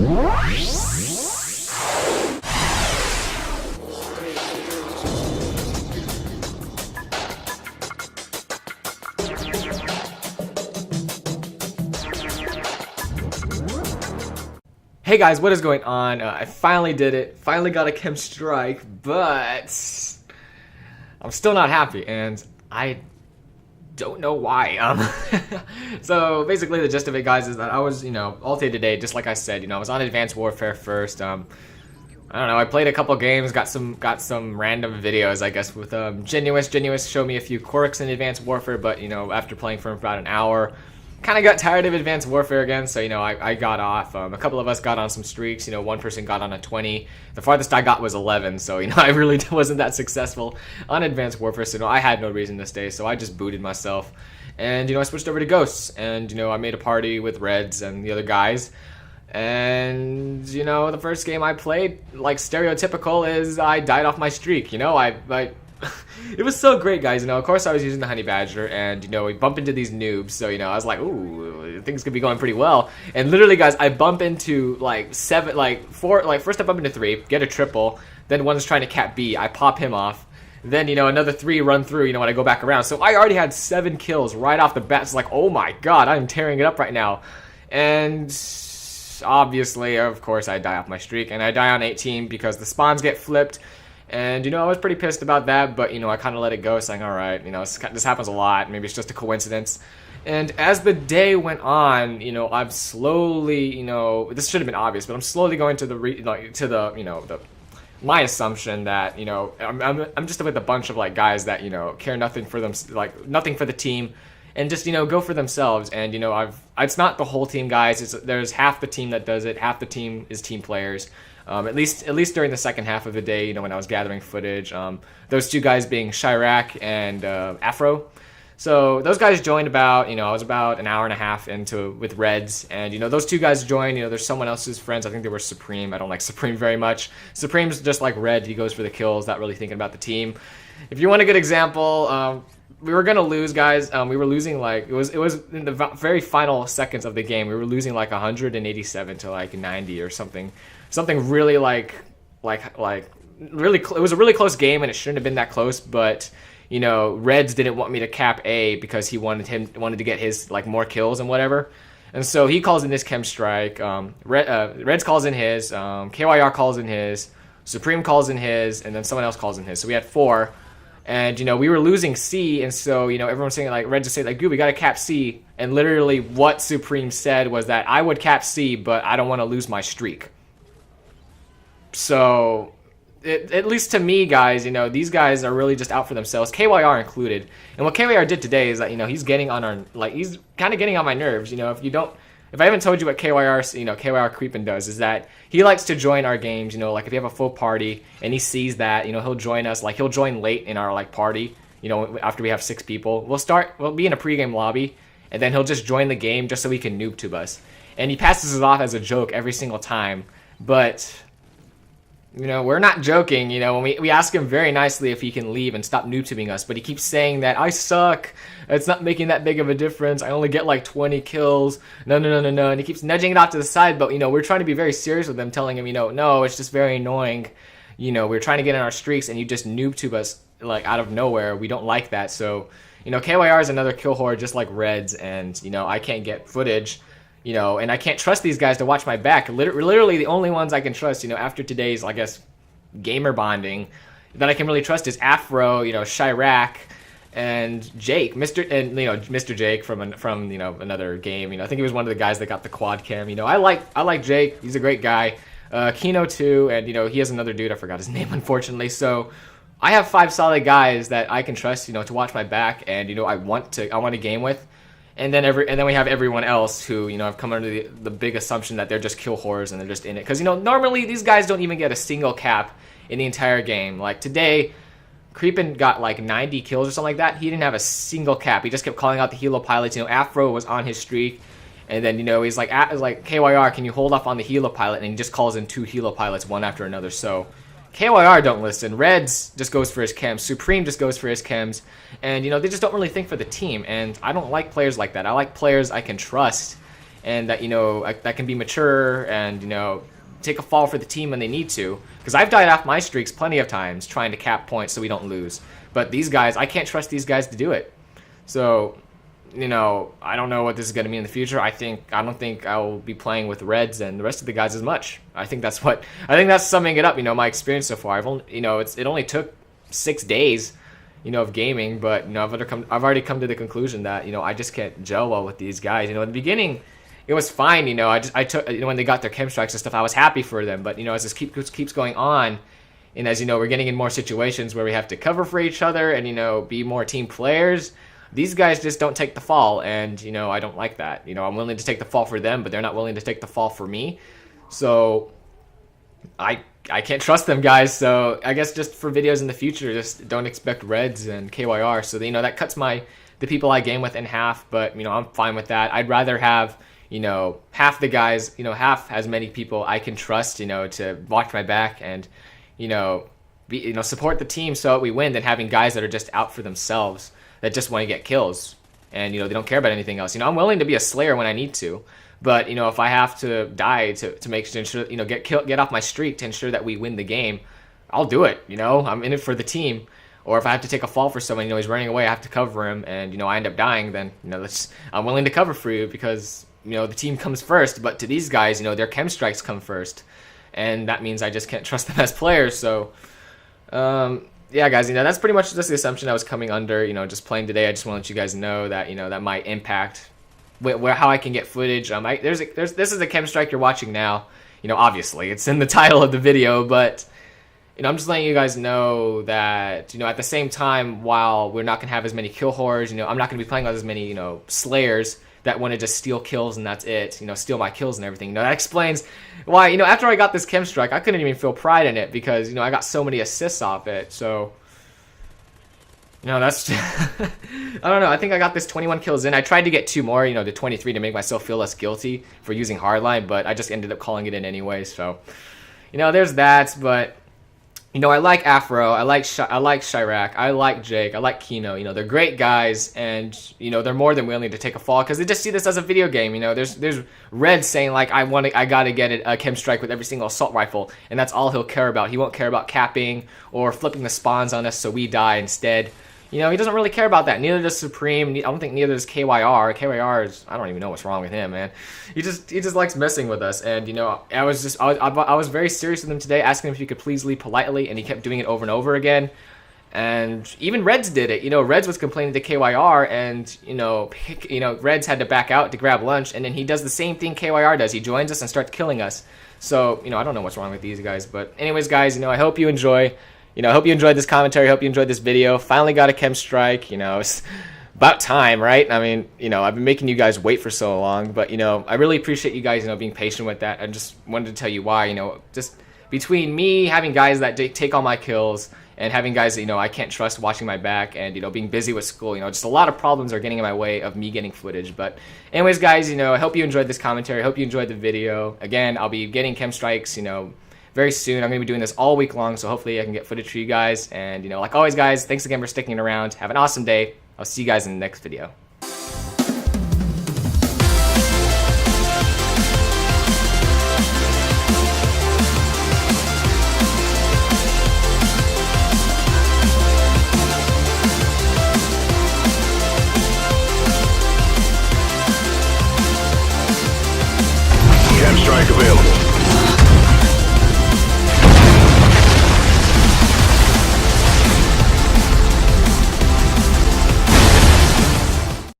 Hey guys, what is going on? I finally did it. Finally got a KEM strike, but I'm still not happy, and I don't know why. So basically the gist of it, guys, is that I was, all day today, just like I said, I was on Advanced Warfare first. I don't know, I played a couple games, got some random videos, I guess, with Genuous. Genuous showed me a few quirks in Advanced Warfare, but, after playing for about an hour, kind of got tired of Advanced Warfare again, so, I got off. A couple of us got on some streaks, one person got on a 20. The farthest I got was 11, so, I really wasn't that successful on Advanced Warfare, so, I had no reason to stay, so I just booted myself. And, I switched over to Ghosts, and, I made a party with Reds and the other guys. And, the first game I played, like stereotypical, is I died off my streak, it was so great, guys. Of course I was using the Honey Badger, and, we bump into these noobs, so, I was like, ooh, things could be going pretty well. And literally, guys, I bump into, first I bump into 3, get a triple, then one's trying to cap B, I pop him off, then, another 3 run through, when I go back around. So I already had 7 kills right off the bat. It's like, oh my god, I'm tearing it up right now. And obviously, of course, I die off my streak, and I die on 18 because the spawns get flipped. And, I was pretty pissed about that, but, I kind of let it go, saying, alright, this happens a lot, maybe it's just a coincidence. And as the day went on, I'm slowly, this should have been obvious, but I'm slowly going to my assumption that, I'm just with a bunch of, guys that, care nothing for them, nothing for the team, and just, go for themselves. And, it's not the whole team, guys, there's half the team that does it, half the team is team players. At least during the second half of the day, when I was gathering footage, those 2 guys being Chirac and Afro. So those guys joined about, I was about an hour and a half into with Reds, and those 2 guys joined. There's someone else's friends. I think they were Supreme. I don't like Supreme very much. Supreme's just like Red. He goes for the kills, not really thinking about the team. If you want a good example, we were gonna lose, guys. We were losing it was in the very final seconds of the game. We were losing 187 to 90 or something. Something really really it was a really close game, and it shouldn't have been that close, but Reds didn't want me to cap A because he wanted to get his more kills and whatever. And so he calls in this KEM strike. Reds calls in his, KYR calls in his, Supreme calls in his, and then someone else calls in his. So we had 4. And, we were losing C, and so, everyone's saying, Red just say, dude, we gotta cap C. And literally what Supreme said was that I would cap C, but I don't want to lose my streak. So, at least to me, guys, these guys are really just out for themselves, KYR included. And what KYR did today is that, he's getting on our, he's kind of getting on my nerves. If I haven't told you what KYR Creepin does, is that he likes to join our games, if you have a full party and he sees that, he'll join us, he'll join late in our, party, after we have 6 people. We'll be in a pregame lobby, and then he'll just join the game just so he can noob tube us. And he passes it off as a joke every single time, but we're not joking, when we ask him very nicely if he can leave and stop noob tubing us, but he keeps saying that I suck, it's not making that big of a difference, I only get 20 kills, no, and he keeps nudging it off to the side, but we're trying to be very serious with him, telling him, no, it's just very annoying, we're trying to get in our streaks and you just noob tube us out of nowhere, we don't like that. So, KYR is another kill whore just like Reds, and I can't get footage. And I can't trust these guys to watch my back. Literally, the only ones I can trust, after today's, I guess, gamer bonding, that I can really trust is Afro, Chirac, and Jake, Mr. Jake from another game. I think he was one of the guys that got the quad cam. I like Jake. He's a great guy. Kino too, and he has another dude. I forgot his name, unfortunately. So I have 5 solid guys that I can trust, to watch my back, and I want to game with. And then we have everyone else who, I've come under the big assumption that they're just kill whores and they're just in it. Because, normally these guys don't even get a single cap in the entire game. Like today, Creepin got 90 kills or something like that. He didn't have a single cap. He just kept calling out the helo pilots. Afro was on his streak. And then, he's like, KYR, can you hold off on the helo pilot? And he just calls in 2 helo pilots, one after another. So KYR don't listen. Reds just goes for his chems. Supreme just goes for his chems. And, they just don't really think for the team. And I don't like players like that. I like players I can trust. and that, that can be mature and, take a fall for the team when they need to. Because I've died off my streaks plenty of times trying to cap points so we don't lose. But these guys, I can't trust these guys to do it. So, I don't know what this is going to mean in the future. I don't think I will be playing with Reds and the rest of the guys as much. I think that's summing it up. My experience so far. It only took 6 days, of gaming, but I've already come to the conclusion that I just can't gel well with these guys. In the beginning, it was fine. I took when they got their chem strikes and stuff, I was happy for them. But as this keeps going on, and as we're getting in more situations where we have to cover for each other and be more team players. These guys just don't take the fall, and I don't like that. I'm willing to take the fall for them, but they're not willing to take the fall for me. So I can't trust them, guys. So I guess just for videos in the future, just don't expect Reds and KYR. So that cuts the people I game with in half. But I'm fine with that. I'd rather have half the guys, half as many people I can trust, to watch my back and support the team so that we win, than having guys that are just out for themselves, that just want to get kills and they don't care about anything else. I'm willing to be a slayer when I need to, but if I have to die to ensure get off my streak to ensure that we win the game, I'll do it. I'm in it for the team. Or if I have to take a fall for someone, he's running away, I have to cover him, and I end up dying, then I'm willing to cover for you because the team comes first. But to these guys, their chem strikes come first, and that means I just can't trust them as players. So yeah, guys, that's pretty much just the assumption I was coming under. Just playing today, I just want to let you guys know that that might impact how I can get footage. This is a chem strike you're watching now. Obviously it's in the title of the video, but I'm just letting you guys know that at the same time, while we're not gonna have as many kill horrors, I'm not gonna be playing with as many slayers that want to just steal kills and that's it, steal my kills and everything. That explains why, after I got this chem strike, I couldn't even feel pride in it because, I got so many assists off it. So, that's, I don't know. I think I got this 21 kills in. I tried to get 2 more, to 23 to make myself feel less guilty for using hardline, but I just ended up calling it in anyway. So, there's that, but I like Afro, I like Chirac, I like Jake, I like Kino. They're great guys, and they're more than willing to take a fall because they just see this as a video game. There's Red saying like I gotta get a chem strike with every single assault rifle, and that's all he'll care about. He won't care about capping or flipping the spawns on us so we die instead. He doesn't really care about that. Neither does Supreme. I don't think neither does KYR. KYR is, I don't even know what's wrong with him, man. He just likes messing with us. And I was very serious with him today, asking him if he could please leave politely, and he kept doing it over and over again. And even Reds did it. Reds was complaining to KYR, and Reds had to back out to grab lunch, and then he does the same thing KYR does. He joins us and starts killing us. So I don't know what's wrong with these guys. But anyways, guys, I hope you enjoy. I hope you enjoyed this commentary. I hope you enjoyed this video. Finally got a chem strike. It's about time, right? I mean, I've been making you guys wait for so long, but, I really appreciate you guys, being patient with that. I just wanted to tell you why, just between me having guys that take all my kills and having guys that, I can't trust watching my back and, being busy with school, just a lot of problems are getting in my way of me getting footage. But anyways, guys, I hope you enjoyed this commentary. I hope you enjoyed the video. Again, I'll be getting chem strikes, very soon. I'm going to be doing this all week long, so hopefully I can get footage for you guys. And, like always, guys, thanks again for sticking around. Have an awesome day. I'll see you guys in the next video.